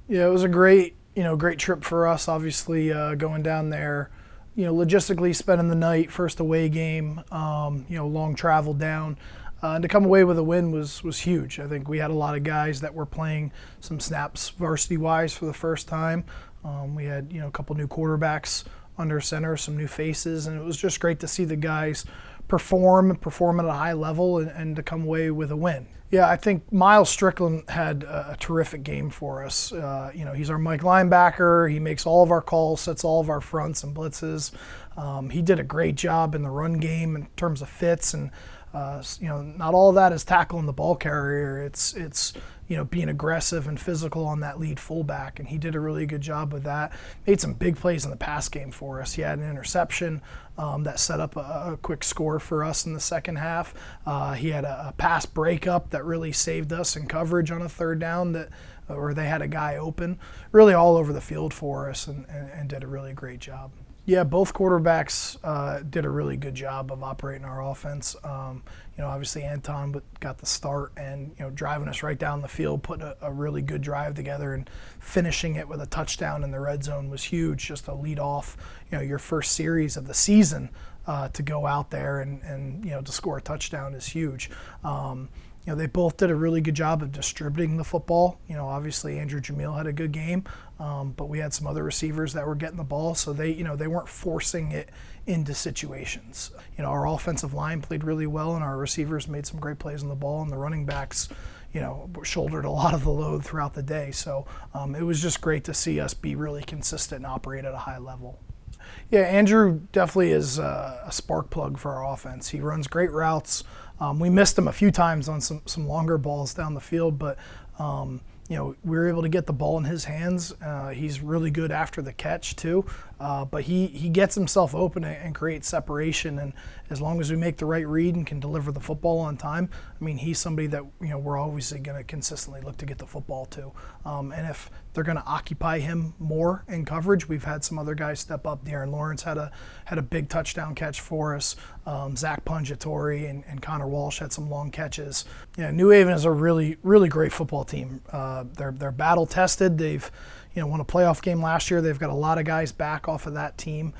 Yeah, it was a great trip for us. Obviously, going down there, logistically spending the night, first away game, long travel down, and to come away with a win was huge. I think we had a lot of guys that were playing some snaps varsity wise for the first time. We had a couple new quarterbacks under center, some new faces, and it was just great to see the guys perform at a high level and to come away with a win. Yeah, I think Miles Strickland had a terrific game for us. He's our Mike linebacker. He makes all of our calls, sets all of our fronts and blitzes. He did a great job in the run game in terms of fits, and not all of that is tackling the ball carrier. It's being aggressive and physical on that lead fullback, and he did a really good job with that. Made some big plays in the pass game for us. He had an interception that set up a quick score for us in the second half. He had a pass breakup that really saved us in coverage on a third down where they had a guy open, really all over the field for us, and did a really great job. Yeah, both quarterbacks did a really good job of operating our offense. Obviously Anton got the start and driving us right down the field, putting a really good drive together, and finishing it with a touchdown in the red zone was huge. Just to lead off, your first series of the season to go out there and to score a touchdown is huge. They both did a really good job of distributing the football. Obviously Andrew Jamil had a good game, but we had some other receivers that were getting the ball, so they weren't forcing it into situations. Our offensive line played really well, and our receivers made some great plays on the ball, and the running backs, shouldered a lot of the load throughout the day. So it was just great to see us be really consistent and operate at a high level. Yeah, Andrew definitely is a spark plug for our offense. He runs great routes. We missed him a few times on some longer balls down the field, but we were able to get the ball in his hands. He's really good after the catch too, but he gets himself open and creates separation. And as long as we make the right read and can deliver the football on time, he's somebody that we're always going to consistently look to get the football to. And if they're going to occupy him more in coverage, we've had some other guys step up. Darren Lawrence had a big touchdown catch for us. Zach Punjatori and Connor Walsh had some long catches. New Haven is a really, really great football team. They're battle tested. They've won a playoff game last year. They've got a lot of guys back off of that team.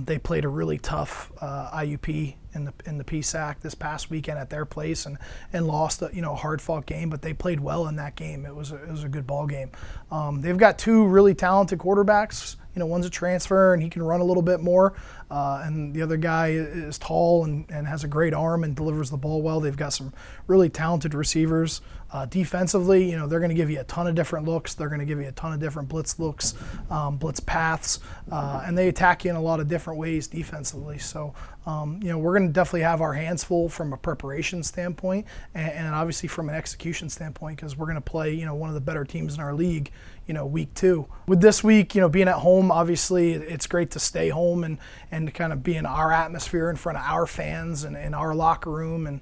They played a really tough IUP in the PSAC this past weekend at their place and lost a hard-fought game, but they played well in that game. It was a good ball game. They've got two really talented quarterbacks. One's a transfer and he can run a little bit more, and the other guy is tall and has a great arm and delivers the ball well. They've got some really talented receivers. Defensively, they're going to give you a ton of different looks. They're going to give you a ton of different blitz looks, blitz paths, and they attack you in a lot of different ways defensively. So, we're going to definitely have our hands full from a preparation standpoint and obviously from an execution standpoint, because we're going to play, one of the better teams in our league, week 2. With this week, being at home, obviously it's great to stay home and to kind of be in our atmosphere in front of our fans and in our locker room, and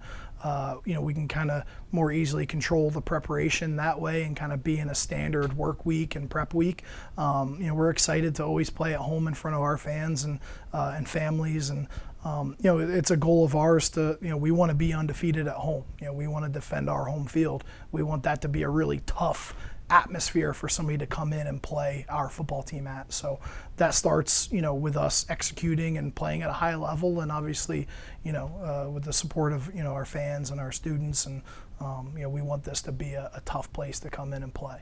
we can kind of more easily control the preparation that way and kind of be in a standard work week and prep week. We're excited to always play at home in front of our fans and families, and it's a goal of ours to, we want to be undefeated at home. We want to defend our home field. We want that to be a really tough atmosphere for somebody to come in and play our football team at. So that starts, with us executing and playing at a high level, and obviously, with the support of, our fans and our students, and we want this to be a tough place to come in and play.